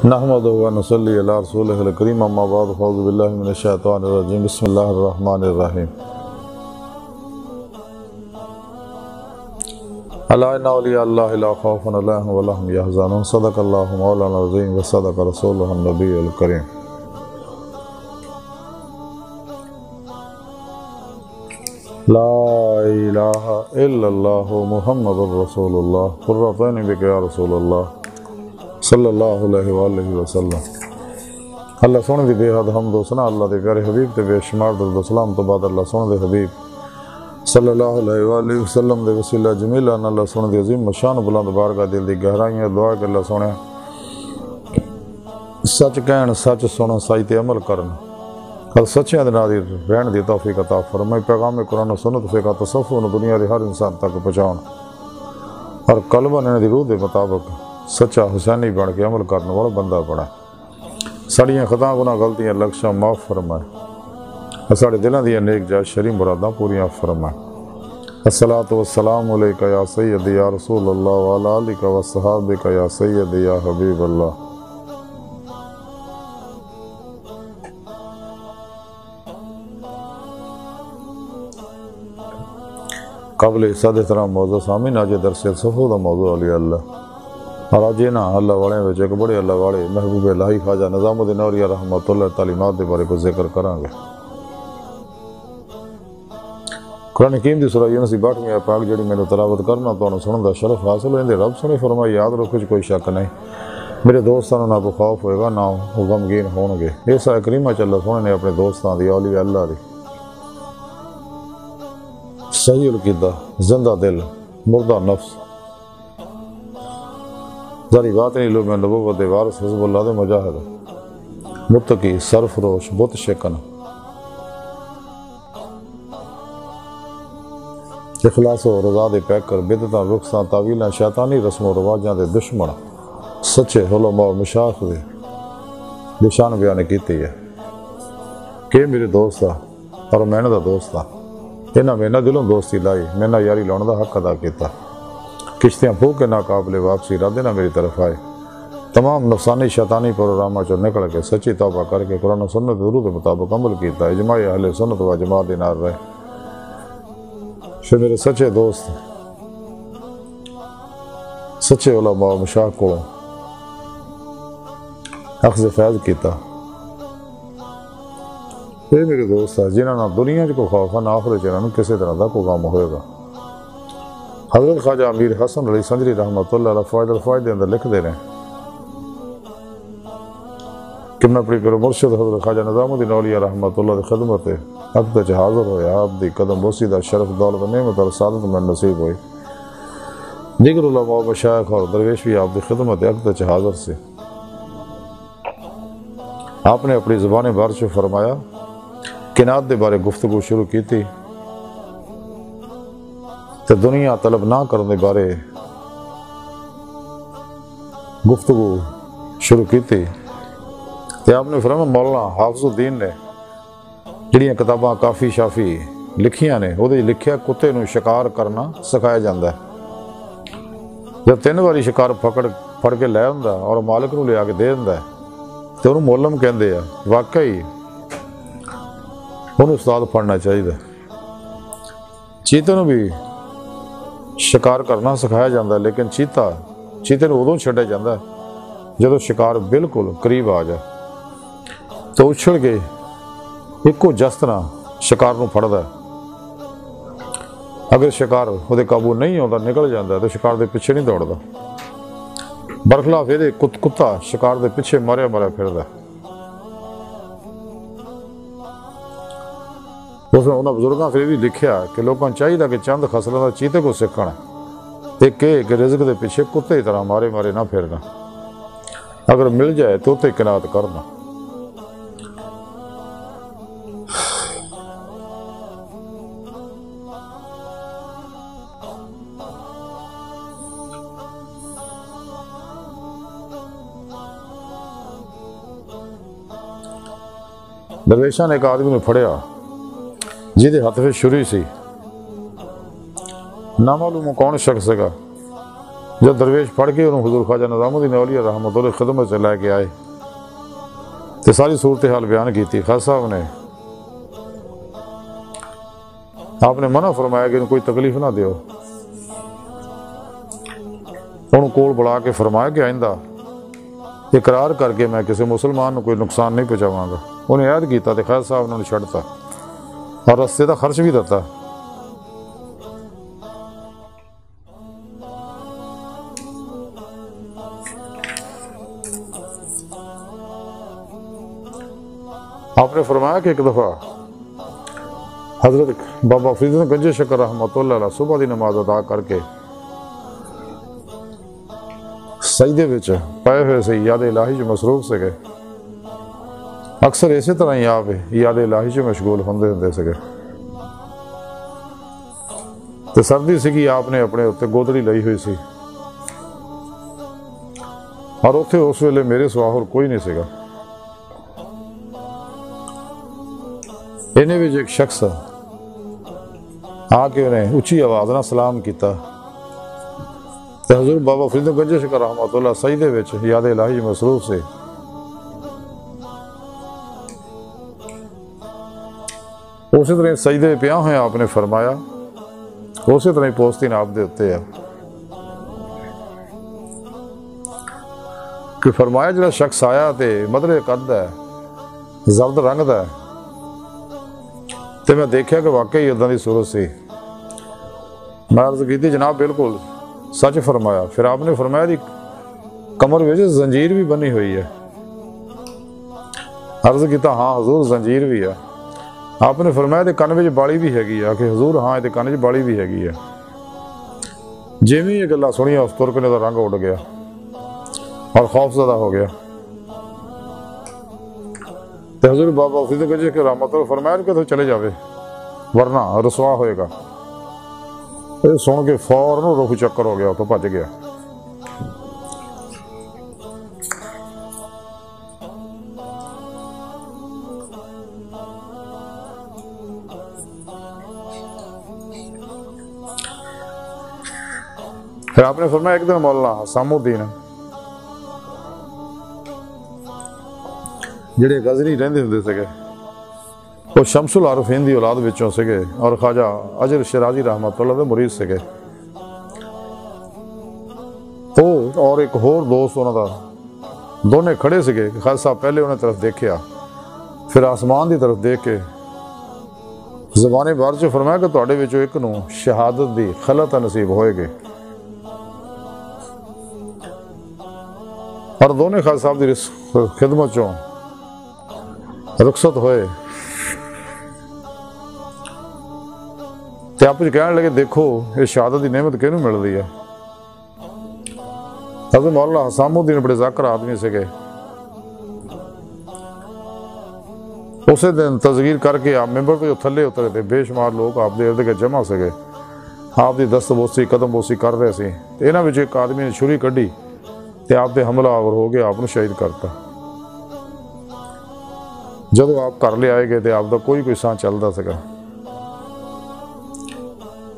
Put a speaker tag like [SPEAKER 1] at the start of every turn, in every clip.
[SPEAKER 1] نحمدہ و نصلی علی رسولہ الکریم اما بعد فاعوذ باللہ من الشیطان الرجیم بسم اللہ الرحمن الرحیم الا ان اولیاء اللہ لا خوف علیہم ولا هم یحزنون صدق اللہ مولانا العظیم و صدق رسولہ النبی الکریم۔ لا الہ الا اللہ محمد رسول اللہ قرۃ عین بک یا رسول اللہ صلی اللہ علیہ وآلہ وسلم۔ اللہ سونے دی بے حد حمد و ثنا اللہ دے پیارے حبیب تے بے شمار درود و سلام تو بعد اللہ سونے دے حبیب صلی اللہ علیہ وآلہ وسلم دے وسیلہ جمیلہ اللہ سونے دی عظیم مشان بلند بارگاہ دل دی گہرائیاں دعا کہ اللہ سونے سچ کہن سچ سنن سچ تے عمل کرن اور سچیاں دے نال رہن دی توفیق عطا فرمائے۔ پیغام قرآن و سنت فقہ تصوف نو دنیا دے ہر انسان تک پہنچاؤن اور قلباں نے دی روح دے مطابق سچا حسینی بن کے عمل کرنے والا بندہ بنا۔ ساڑیاں خطاں گناہ غلطیاں لکشاں معاف فرمائے، ساڑے دلوں دیاں نیک جائز شرعی مراداں پوریاں فرمائے۔ الصلاۃ والسلام علیکہ یا سیدی یا رسول اللہ وعلی آلک و صحابک یا سیدی یا حبیب اللہ۔ قبل صد احترام موضوع سامعین، آج درس صفو دا موضوع علی اللہ اور آج نا اللہ والے وچ ایک بڑے اللہ والے محبوب الہی خواجہ نظام الدین اولیاء رحمۃ اللہ تعلیمات دے بارے کو ذکر کریں گے۔ قرآن حکیم دی سورہ یونس 62 پاک جڑی میں تلاوت کرنا تو سنن دا شرف حاصل ہوندے، رب سنے فرمایا یاد رکھو کوئی شک نہیں میرے دوستاں نہ کو خوف ہوئے گا نہ وہ غمگین ہون گے۔ ایسا کریمہ چ اللہ سونے نے اپنے دوستاں دی اولیاء اللہ دی صحیح العقیدہ زندہ دل مردہ نفس ذری بات نہیں لوگ میں نبوت دے وارث حزب اللہ دے مجاہد متقی سرفروش بت شکن اخلاص و رضا دے پیکر بدعتاں رخصاں تعویلاں شیطانی رسم و رواجاں دے دشمن سچے علماء و مشائخ دے نشان بیان کیتی ہے کہ میرے دوست اور میں دا دوست انہاں میں نہ دلوں دوستی لائی، میں نہ یاری لاؤن دا حق ادا کیتا، کشتیاں پھونک کے ناقابل واپسی ارادے نہ میری طرف آئے، تمام نفسانی شیطانی پروگراموں چوں نکل کے سچی توبہ کر کے قرآن و سنت ضرور کے مطابق عمل کیتا، اجماع اہل سنت و جماعت نال رہے۔ پھر میرے سچے دوست سچے علماء و مشائخ کو اخذ فیض کیتا۔ یہ میرے دوست ہے جنہاں نہ دنیا کو خوف ہے نہ آخرت جنہاں کسی طرح دا کو غم ہوئے گا۔ حضرت خواجہ امیر حسن علی سنجری رحمۃ اللہ علیہ فوائد الفوائد دے اندر لکھ دے رہے ہیں کہ میں اپنی پیرو مرشد حضرت خواجہ نظام الدین اولیاء رحمۃ اللہ کی خدمت حق تے حاضر ہویا، آپ دی قدم بوسی دا شرف دولت نعمت اور سعادت میں نصیب ہوئی۔ دیگر علماء مشائخ اور درویش بھی آپ دی خدمت حق تے حاضر سے آپ نے اپنی زبان بارش فرمایا کائنات دے بارے گفتگو شروع کی تھی تو دنیا طلب نہ کرنے بارے گفتگو شروع کی تھی تو آپ نے فرمایا مولانا حافظ الدین نے جڑیاں کتاباں کافی شافی لکھیاں نے وہ لکھیا کتے نو شکار کرنا سکھایا جاندہ ہے۔ جب 3 باری شکار پھڑ کے لے ہوندا اور مالک نو لے آ کے دے ہوندا ہے تو انہوں مولم کہندے ہیں، واقعی انہوں استاد پڑھنا چاہیے۔ چیتے نو بھی شکار کرنا سکھایا جاندہ ہے لیکن چیتے نو ادوں چھڑے جاندہ ہے جدو شکار بالکل قریب آ جائے تو اچھڑ کے ایکو جستنا شکار نو پھڑدا ہے۔ اگر شکار وہ قابو نہیں ہوتا نکل جاندہ ہے تو شکار دے پیچھے نہیں دوڑدا، برخلاف یہ کتا شکار دے پیچھے مریا پھردا ہے۔ اس میں انہوں بزرگاں پھر بھی لکھیا کہ لوگوں چاہیے کہ چند خصلوں دا چیتے کو سکھنا ایک کہ رزق دے پیچھے کتے ہی طرح مارے نہ پھرنا، اگر مل جائے تو تے قناعت کرنا۔ درویشاں نے ایک آدمی نے پھڑیا جہدے ہاتھ میں چھری سی، نہ معلوم کون شخص ہے گا جب درویش پڑھ کے انہوں حضور خواجہ نظام الدین اولیاء رحمۃ اللہ خدمت سے لے کے آئے تو ساری صورتحال بیان کی تھی، خاص صاحب نے آپ نے منع فرمایا کہ انہیں کوئی تکلیف نہ دیو، انہوں کول بڑھا کے فرمایا کہ آئندہ اقرار کر کے میں کسی مسلمان کو کوئی نقصان نہیں پہنچاواں گا۔ انہیں عہد کیتا تو خیر صاحب نے انہیں چھڑتا اور رستے کا خرچ بھی دیتا۔ آپ نے فرمایا کہ ایک دفعہ حضرت بابا فرید گنج شکر رحمۃ اللہ علیہ صبح دی نماز ادا کر کے سجدے وچ پائے ہوئے سے یاد الہی جو مصروف سے گئے، اکثر اسی طرح ہی آپ یاد الہی سے مشغول ہوندے سے گئے تو سردی سی کہ آپ نے اپنے اتنے گودڑی لئی ہوئی سی اور اتنے اس ویلے میرے سوا اور کوئی نہیں سگا۔ انہیں بھی ایک شخص آ کے انہیں اچھی آواز نہ سلام کیتا تو حضور بابا فرید گنج شکر رحمۃ اللہ سجدے وچ یاد الہی مصروف سے اسی طرح سجدے پیا ہوئے آپ نے فرمایا، اسی طرح پوسٹین آپ دے اتنے ہے کہ فرمایا جڑا شخص آیا تے مدرے قد ہے، زرد رنگ دا ہے، تو میں دیکھا کہ واقعی ادھا دی صورت سی۔ میں عرض کی تھی جناب بالکل سچ فرمایا۔ پھر آپ نے فرمایا دی کمر وچ زنجیر بھی بنی ہوئی ہے۔ عرض کیتا ہاں حضور زنجیر بھی ہے۔ آپ نے فرمایا دی کن وچ باڑی بھی ہے کہ حضور ہاں دی کن وچ باڑی بھی ہے۔ جیویں یہ گلا سنیا اس ترکنے دا رنگ اڑ گیا اور خوف زدہ ہو گیا۔ تو حضور بابا فرید گنج کے رحمت اللہ فرمایا کہ تو چلے جاوے ورنہ رسوا ہوئے گا۔ یہ سن کے فوراً روح چکر ہو گیا تو بھج گیا۔ پھر آپ نے فرمایا ایک دن مولانا حسام الدین جڑے غزنی رہندے ہوندے سگے، وہ شمس العارفین دی اولاد وچوں سگے اور خواجہ اجر شرازی رحمۃ اللہ دے مرید سگے۔ وہ اور ایک ہور دوست انہوں دا دونوں کھڑے سگے کہ خالد صاحب پہلے انہیں طرف دیکھیا، پھر آسمان دی طرف دیکھ کے زبان بار چ فرمایا کہ تواڈے وچوں ایک نو شہادت دی خلعت نصیب ہوئے گے۔ اور دونوں خالد صاحب دی خدمت چوں رخصت ہوئے تو آپ کہنے لگے دیکھو یہ شہادت کی نعمت کینوں مل رہی ہے۔ حضرت مولانا حسام الدین بڑے ذاکر آدمی سے گئے، اسی دن تصغیر کر کے آپ ممبر پہ تھلے اترے تھے، بے شمار لوگ آپ دے ارد گرد جمع سے گئے، آپ دی دست بوسی قدم بوسی کر رہے سی۔ انہاں وچ ایک آدمی نے چھری کڈی تے آپ دے حملہ آور ہو گیا، آپ نے شہید کرتا۔ جدو آپ کر لے آئے گئے تو آپ دا کوئی ساں چلتا سکا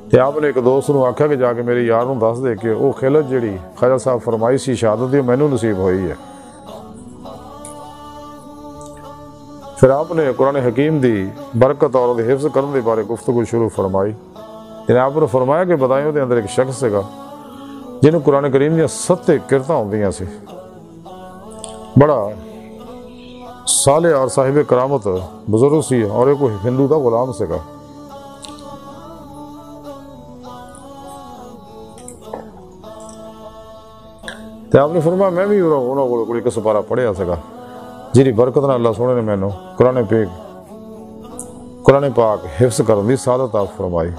[SPEAKER 1] تو آپ نے ایک دوست نو آکھیا کہ جا کے میرے یار نو دس دے کہ وہ خلعت جڑی خواجہ صاحب فرمائی سی شہادت دی مینوں نصیب ہوئی ہے۔ پھر آپ نے قرآن حکیم دی برکت اور حفظ کرنے دے بارے گفتگو شروع فرمائی۔ یعنی آپ نے فرمایا کہ بدایوں دے اندر ایک شخص سگا جنہوں قرآن کریم دیا 7 کرتاں ہوندیاں سی، بڑا صالح اور صاحب کرامت بزرگ سی اور ایک ہندو دا غلام سگا۔ تو آپ نے فرمایا میں بھی انہوں کو کوئی ایک سپارہ پڑھیا سگا جی برکت نہ اللہ سونے نے مینوں قرآن پاک حفظ کرن دی سعادت آپ فرمائی۔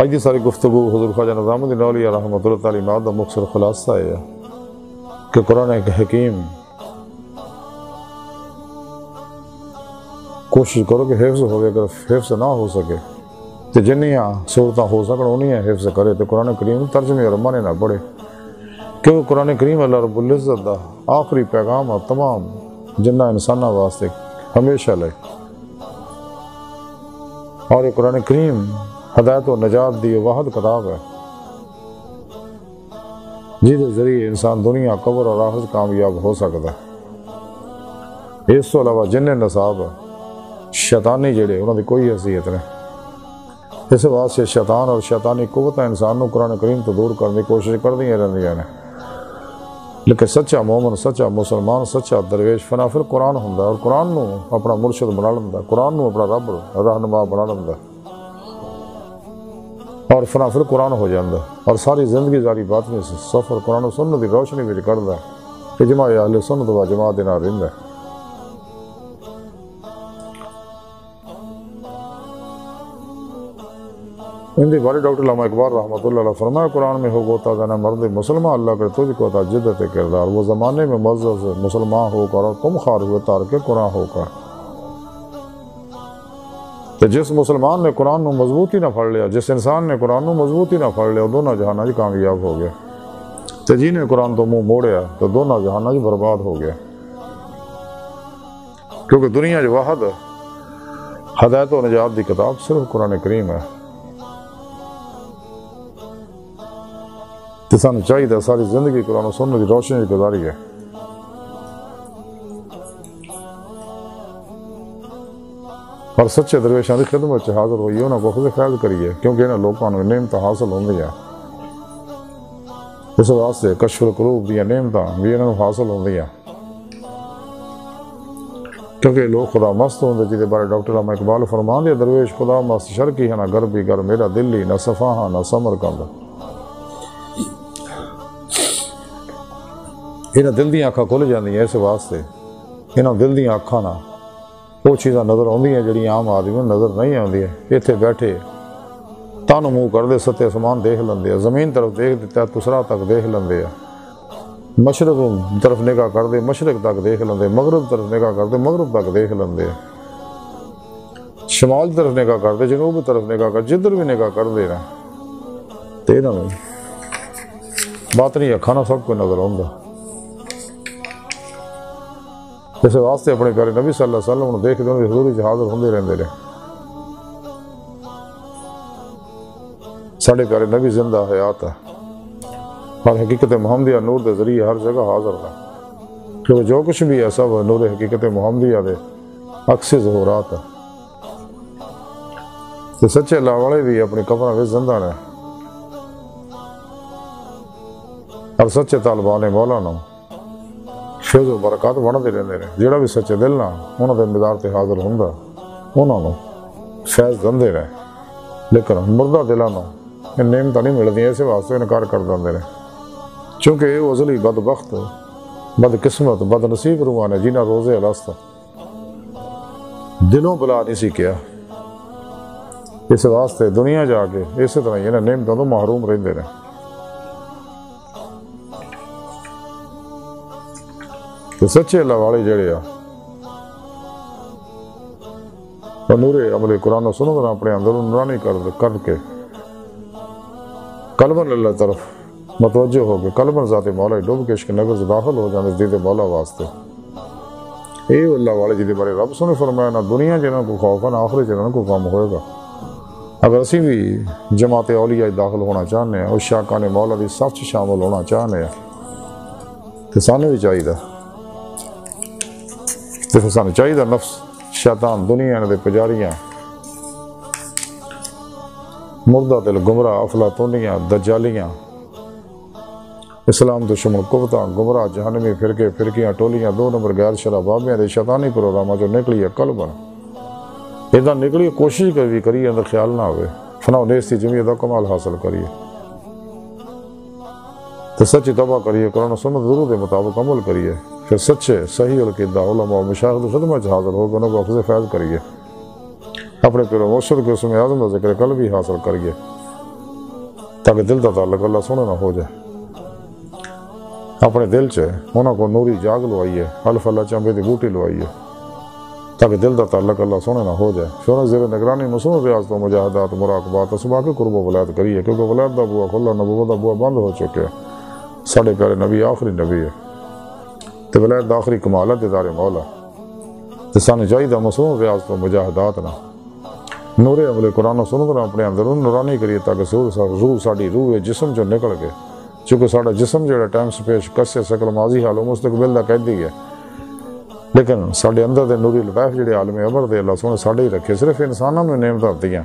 [SPEAKER 1] آج دی ساری گفتگو حضور خواجہ نظام الدین اولیاء رحمۃ اللہ تعالیٰ دا مختصر خلاصہ ہے کہ قرآن حکیم کوشش کرو کہ حفظ ہوئے، اگر حفظ نہ ہو سکے تو جنیاں صورتاں ہو سکن انہیں حفظ کرے تو قرآن کریم ترجمے اور معنی نہ پڑھے، کیونکہ قرآن کریم اللہ رب العزت دا آخری پیغام اور تمام جنہ انسانہ واسطے ہمیشہ لے، اور یہ قرآن کریم ہدایت و نجات دی واحد کتاب ہے جہدے ذریعے انسان دنیا قبر اور آخرت کامیاب ہو سکتا ہے۔ اس تو علاوہ جن نصاب شیطانی جڑے انہوں دی کوئی حیثیت نہیں۔ اس واسطے شیطان اور شیطانی قوت انسان کو قرآن کریم تو دور کرنے کی کوشش کر دیا رہندیاں نے، لیکن سچا مومن، سچا مسلمان، سچا درویش فنافل قرآن ہوندا ہے، اور قرآن نو اپنا مرشد بنا لیندا ہے، قرآن نو اپنا رب رہنما بنا لیندا ہے، اور فنافل قرآن ہو جاندا ہے، اور ساری زندگی ساری بات میں سفر قرآن و سنت دی روشنی وچ کردا ہے، اجماع اہل سنت و جماعت دے نال رہندا ہے۔ ان دی بارے ڈاکٹر علامہ اقبال رحمۃ اللہ علیہ فرمایا، قرآن میں ہو گوتا دینا مرد مسلمان، اللہ کر تجھ کو عطا جدت کردار، وہ زمانے میں معزز مسلمان ہو کر اور تم خار ہوئے تارک قرآن ہو کر۔ تو جس مسلمان نے قرآن نو مضبوطی نہ پڑھ لیا، جس انسان نے قرآن نو مضبوطی نہ پڑھ لیا، دونوں جہانہ جی کامیاب ہو گیا، تو جی نے قرآن تو منہ موڑیا تو دونوں جہانہ جی برباد ہو گیا، کیونکہ دنیا جو واحد ہدایت و نجات دی کتاب صرف قرآن کریم ہے۔ تو سانو چاہیے ساری زندگی قرآن و سنت کی روشنی گزاری ہے۔ اور سچے درویشاں کی خدمت حاضر ہوئی، انہوں کو خود خیال کریے، کیونکہ انہوں لوگوں نے نعمت حاصل ہوں گیا، اس واسطے کشف القلوب دیا نعمت بھی انہوں حاصل ہوں گیا، کیونکہ لوگ خدا مست ہوں، جہدے بارے ڈاکٹر علامہ اقبال فرمان دیا، درویش خدا مست شرکی ہے، نہ گر بھی گر میرا دلی، نہ صفاہاں نہ سمر کند۔ انہاں دل دیاں اکھاں کھل جاندی ہیں، اس واسطے انہاں دل دیاں اکھاں نہ وہ چیزاں نظر آندی ہیں جڑی عام آدمی کو نظر نہیں آندی ہے۔ اتنے بیٹھے تن منہ کر دے، ستے آسمان دیکھ لیندے، زمین طرف دیکھ دیتا تسرا تک دیکھ لیندے، مشرق طرف نگاہ کر دے مشرق تک دیکھ لیندے، مغرب طرف نگاہ کر دے مغرب تک دیکھ لیندے، شمال طرف نگاہ کر دے جنوب طرف نگاہ کر، جدھر بھی نگاہ کر دے رہے تیرا میں باطنی اکھاں نہ سب کو نظر آندا۔ اس واسطے اپنے پیارے نبی صلی اللہ علیہ وسلم انہوں دیکھ دے انہوں حضوری سے حاضر ہوندے رہندے رہے۔ ساڑھے پیارے نبی زندہ حیات ہے، اور حقیقت محمدیہ نور دے ذریعے ہر جگہ حاضر ہے، کیونکہ جو کچھ بھی ہے سب نور حقیقت محمدیہ دے عکس ظہورات ہے۔ تو سچے اللہ والے بھی اپنی قبروں میں زندہ رہے، اور سچے طالبان مولانا فیض و برکات بڑھتے رہتے رہے، جہاں بھی سچے دل نہ انہوں نے مدار تے حاضر ہوندا انہوں نے فیض دندے رہے، لیکن مردہ دلاں نوں نعمت نہیں ملتی، اس واسطے انکار کر دے رہے، چونکہ یہ ازلی بدبخت بد قسمت بد نصیب روح نے جنہاں روزے الست دلوں بلا نہیں سی کیا، اس واسطے دنیا جا کے اسی طرح انہاں نعمتوں تو محروم رہندے رہے۔ تو سچے اللہ والے جڑے نور عمل قرآن و سنت اپنے اندر نورانی کر کے قلباً اللہ طرف متوجہ ہو کے قلباً ذات مولا ڈوب کے عشق نگر سے داخل ہو جانے دید مولا واسطے، اے اللہ والے جی بارے رب سنے فرمایا، نہ دنیا جنہوں کو خوف ہے نہ آخری جنہوں کو کام ہوئے گا۔ اگر اسی بھی جماعت اولیاء داخل ہونا چاہنے ہیں، اس شاکان مولا دی صف چ شامل ہونا چاہنے ہیں، تو سانے بھی چاہیے تو سانو چاہیے نفس شیطان دنیا دے پجاریاں مردہ دل گمراہ افلاطونیاں دجالیاں اسلام دشمن قوتاں گمراہ جہنمی فرقے فرقیاں ٹولیاں دو نمبر غیر شرع بابیاں دے شیطانی پروگراماں جو نکلی ہے قلباً ادھا نکلی کوشش کریے اندر خیال نہ ہوئے فنا و نیستی جمعیت دا کمال حاصل کریے تو سچی توبہ کریے قرآن و سنت ضرور دے مطابق عمل کریے، پھر سچے صحیح القیدہ علماء و مشاہد خدمت حاضر ہو گنوں کو اخذ فیض کریے، اپنے پیر و مرشد کے اسم اعظم کا ذکر قلب بھی حاصل کریے تاکہ دل کا تعلق اللہ سونے نہ ہو جائے۔ اپنے دل چ انہوں کو نوری جاگ لوائیے، الف اللہ چمبے دی بوٹی لوائیے تاکہ دل کا تعلق اللہ سونے نہ ہو جائے۔ پھر زیر نگرانی مصنوع ریاضت و مجاہدات مراقبات اسباق قرب و ولایت کریے، کیونکہ ولایت دا بوا کھلا نبوت دا بوا بند ہو چکے، ساڑھے پیارے نبی آخری نبی ہے۔ تے ولایت دا آخری کمال ہے دیدار مولا تے سانو چاہیے مصنوع ریاض تو مجاہدات نہ نور عمل قرآن و سنت نہ اپنے اندر نورانی کریے تاکہ روح ساڈی روح جسم جو نکل کے چونکہ ساڈا جسم جڑا ٹائم سپیش کسے شکل ماضی حال و مستقبل دا قیدی ہے لیکن ساڈے اندر دے نوری لطائف جڑے عالم عبر دے اللہ سونے ساڈے ہی رکھے صرف انساناں نوں نعمتاں دتیاں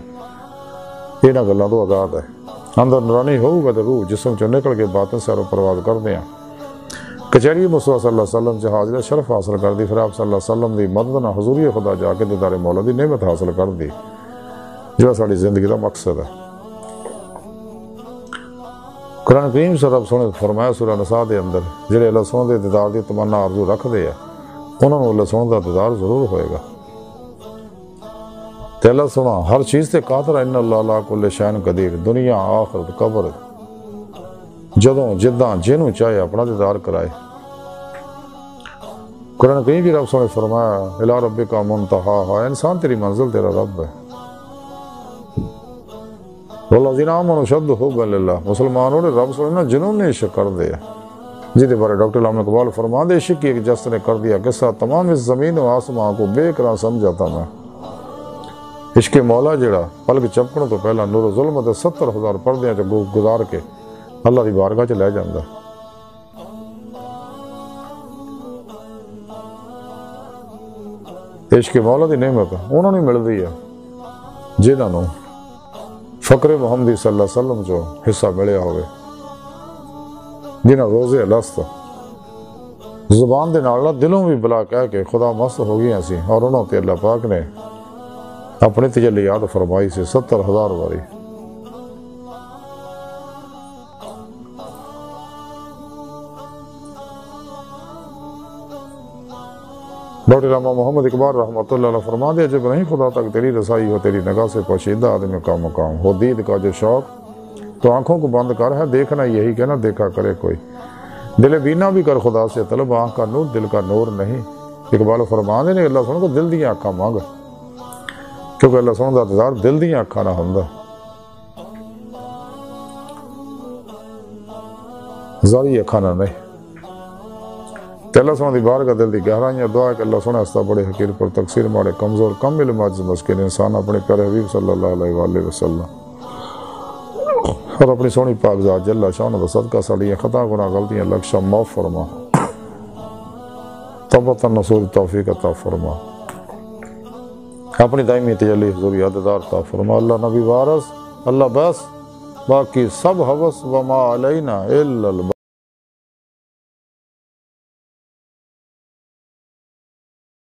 [SPEAKER 1] انہاں گلاں تو آزاد ہے اندر نورانی ہوگا تو روح جسم چوں نکل کے باطن سیر و پرواز کردے ہیں کچہری مصطفیٰ صلی اللہ علیہ وسلم سے حاضر شرف حاصل کر دی پھر آپ صلی اللہ علیہ وسلم دی مدد نہ حضوری خدا جا کے دیدار مولا دی نعمت حاصل کر دی جو ساری زندگی دا مقصد ہے قرآن کریم سے رب سونے فرمایا سورہ نساء دے اندر جڑے اللہ سونے دے دیدار دی تمنا آرزو رکھ دے انہوں نے اللہ سونے دا دیدار ضرور ہوئے گا تے اللہ سونا ہر چیز تے قادر ہے ان اللہ لا کل شین قدیر دنیا آخرت قبر جدوں جداں جنوں چاہے اپنا دیدار کرائے قرآن کریم کی رب سونے فرمایا الی ربک منتہا انسان تیری منزل تیرا رب ہے والذین آمنوا اشد حبا للہ مسلمانوں نے رب سونے جنہوں نے عشق کر دیا جی دے بارے ڈاکٹر علامہ اقبال فرما دے عشق کی ایک جس نے کر دیا قصہ تمام اس زمین و آسمان کو بے قرار سمجھاتا میں عشق مولا جڑا پلک چپکن تو پہلا نور و ظلمت 70,000 پردیاں چ گزار کے اللہ دی بارگاہ چ لے جاندا عشق مولا دی نعمت انہوں نے ملدی ہے جنہاں نوں فقر محمدی صلی اللہ علیہ وسلم جو حصہ ملیا ہوئے جنہاں روزے لست زبان دے نال دلوں بھی بلا کہہ کے خدا مست ہو گئی سی اور انہوں تے اللہ پاک نے اپنی تجلیات فرمائی سے 70,000 باری ڈاکٹر علامہ محمد اقبال رحمۃ اللہ علیہ فرما دیا جب نہیں خدا تک تیری رسائی ہو تیری نگاہ سے پوشیدہ آدمی کا مقام ہو دید کا جو شوق تو آنکھوں کو بند کر ہے دیکھنا یہی کہنا دیکھا کرے کوئی دل بینا بھی کر خدا سے طلب آنکھ کا نور دل کا نور نہیں اقبال فرما دے نے اللہ سن کو دل دیا آنکھاں مانگ کیونکہ اللہ سن دا انتظار دل دیا آنکھاں نہ ہوندا ظاہری آنکھاں نہ نہیں تے اللہ سن دی بارگاہ دل دی گہرائیاں دعا کہ اللہ سن استا بڑے حقیر پر تقصیر ماڑے کمزور کم علم عاجز مسکین انسان اپنے پیارے حبیب صلی اللہ علیہ وآلہ وسلم اور اپنی سونی پاک ذات جل شانہ دا صدقہ ساڑیاں خطا گناہ غلطیاں لکشہ معاف فرما توبۃ نصوص توفیق عطا فرما اپنی دائمی تجلی حضوری عددار عطا فرما اللہ نبی وارث اللہ بس باقی سب حوث وما علینا الا